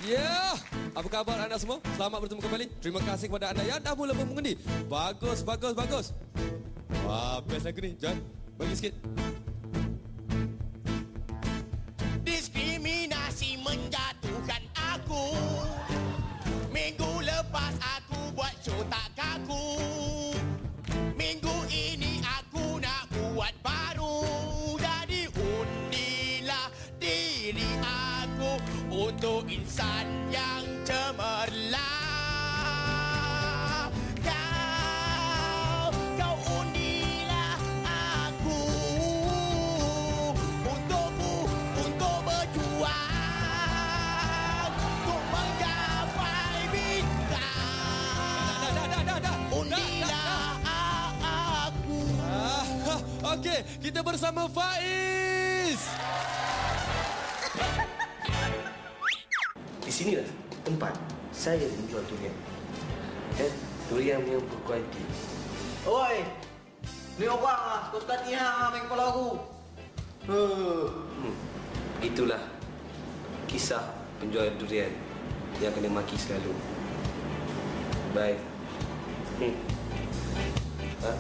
Ya, apa khabar anda semua? Selamat bertemu kembali. Terima kasih kepada anda yang dah mula mengundi. Bagus, bagus, bagus. Wah, best lagu ni. John, bagi sikit. Diskriminasi menjatuhkan aku. Minggu lepas aku buat show tak kaku. Minggu ini aku nak buat baru. Jadi undilah diri aku untuk insan yang cemerlang. Kau undilah aku untukku, untuk berjuang, untuk menggapai bintang. Undilah aku. Okey, kita bersama Faiz. Di sinilah tempat saya menjual durian. Durian yang berkualiti. Oi, ni orang lah, suka-suka ni main kepala aku. Itulah kisah penjual durian yang kena maki selalu. Baik. Ha?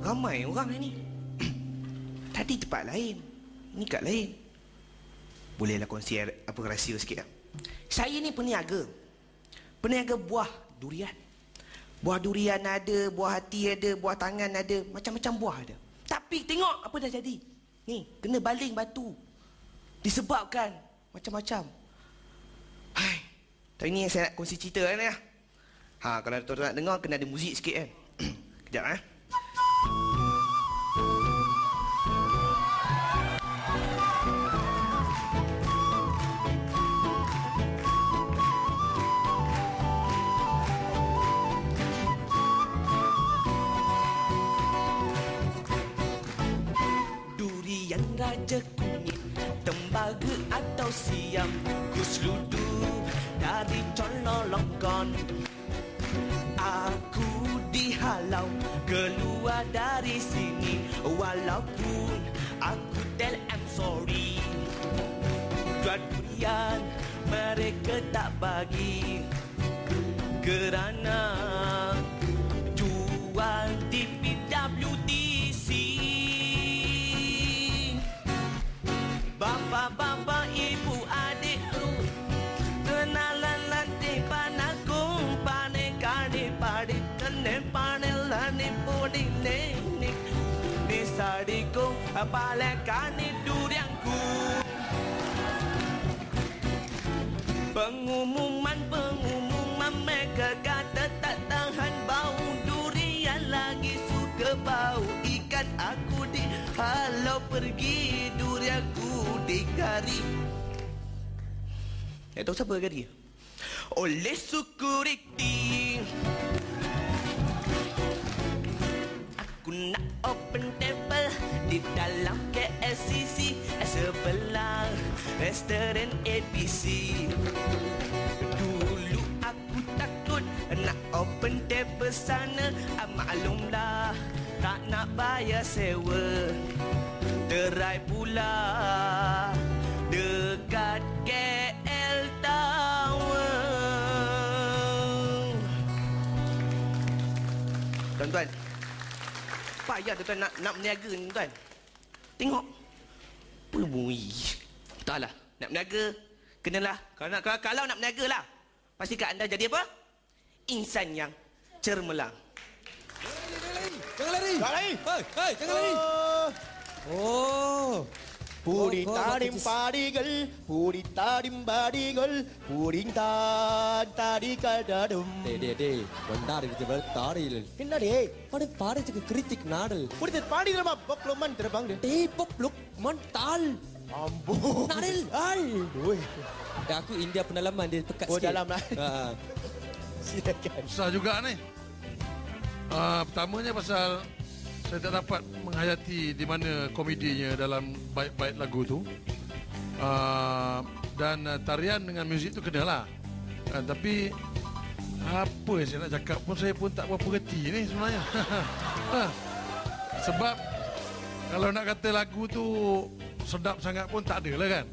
Ramai orang ni. Tadi tempat lain, ni kat lain. Bolehlah kongsi apa rahsia sikit tak? Saya ni peniaga. Peniaga buah durian. Buah durian ada, buah hati ada, buah tangan ada, macam-macam buah ada. Tapi tengok apa dah jadi. Ni, kena baling batu. Disebabkan macam-macam. Hai, tapi ni yang saya nak kongsi cerita kan ya. Kalau tuan-tuan nak dengar kena ada muzik sikit kan. Kejap Durian raja kunyit, tembaga atau siam, ku seluduk dari cololongkon. Aku dihalau keluar dari sini, walaupun aku tell I'm sorry. Jual durian mereka tak bagi, kerana jual di PWDC. Bapa-bapa, ibu, adik, kenalan lantai panakung, pane kade pade kene pane lani podi nenik ni sadiko apale kani durianku. Pengumuman mereka kata tak tahan bau durian lagi suka bau ikan. Aku dihalau pergi, durianku digari. Tak tahu siapa gari oleh security. Aku nak open table di dalam KLCC, sebelah restoran ABC. Dulu aku takut nak open table sana, maklumlah tak nak bayar sewa. Terai pula dekat KL Tower. Tuan-tuan, payah tuan-tuan nak berniaga ni tuan. Tengok apa bunyi. Entahlah, nak berniaga kenalah. Kalau nak berniaga lah, pastikan anda jadi apa? Insan yang cermelang. Jangan lari. Tak lari. Hei, jangan lari. Oh. Puding tadim padigal, puding tadim badigal, puding tadi kadadum. Deh. Bandar kita bertaril. Kenapa deh? Pada cakap kritik nadal. Puding padigal mah pokloman terbang deh. Popluk mental. Ampun. Nadal. Oi. Aku India pendalaman dia pekat Oh sikit. dalam lah. Silakan. Susah juga ni. Pertamanya pasal saya tak dapat menghayati di mana komedinya dalam bait-bait lagu tu. Dan tarian dengan muzik tu kenalah. Tapi apa yang saya nak cakap pun saya pun tak berapa reti ni sebenarnya. Sebab kalau nak kata lagu tu sedap sangat pun tak ada lah kan.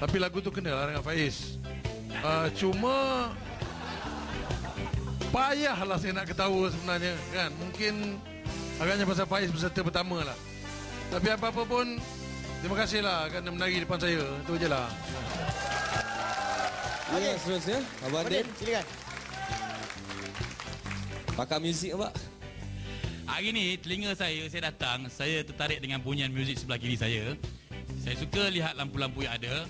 Tapi lagu tu kenalah dengan Faiz. Cuma payahlah saya nak ketawa sebenarnya kan. Mungkin agaknya pasal Faiz peserta pertama lah. Tapi apa-apa pun, terima kasihlah kerana menari depan saya. Itu je lah. Ya, seterusnya Abang Din, Silakan. pakar muzik Abang. Hari ni telinga saya datang, saya tertarik dengan bunyian muzik sebelah kiri saya. Saya suka lihat lampu-lampu yang ada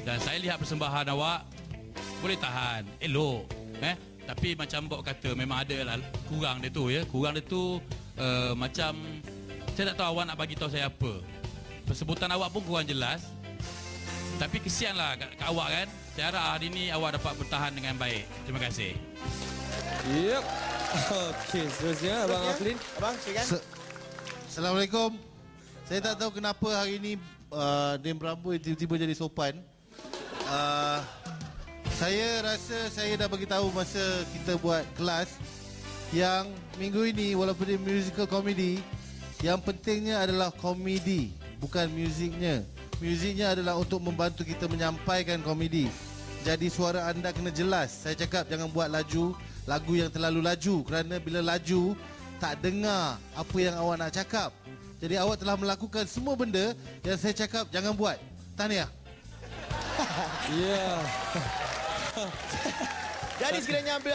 dan saya lihat persembahan awak boleh tahan, elok. Tapi macam Bok kata memang ada lah kurang dia tu ya. Kurang dia tu macam saya tak tahu awak nak bagi tahu saya apa. Persebutan awak pun kurang jelas. Tapi kesianlah kat awak kan. Saya harap hari ni awak dapat bertahan dengan baik. Terima kasih. Yep. Okey, seterusnya Abang Aflin. Abang, silakan. Assalamualaikum. Saya tak tahu kenapa hari ni Din Beramboi tiba-tiba jadi sopan. Saya rasa saya dah bagi tahu masa kita buat kelas yang minggu ini walaupun dia musical comedy, yang pentingnya adalah komedi, bukan muziknya. Muziknya adalah untuk membantu kita menyampaikan komedi. Jadi suara anda kena jelas. Saya cakap jangan buat lagu yang terlalu laju, kerana bila laju tak dengar apa yang awak nak cakap. Jadi awak telah melakukan semua benda yang saya cakap jangan buat. Tahniah. Ya. Jadi sekiranya ambil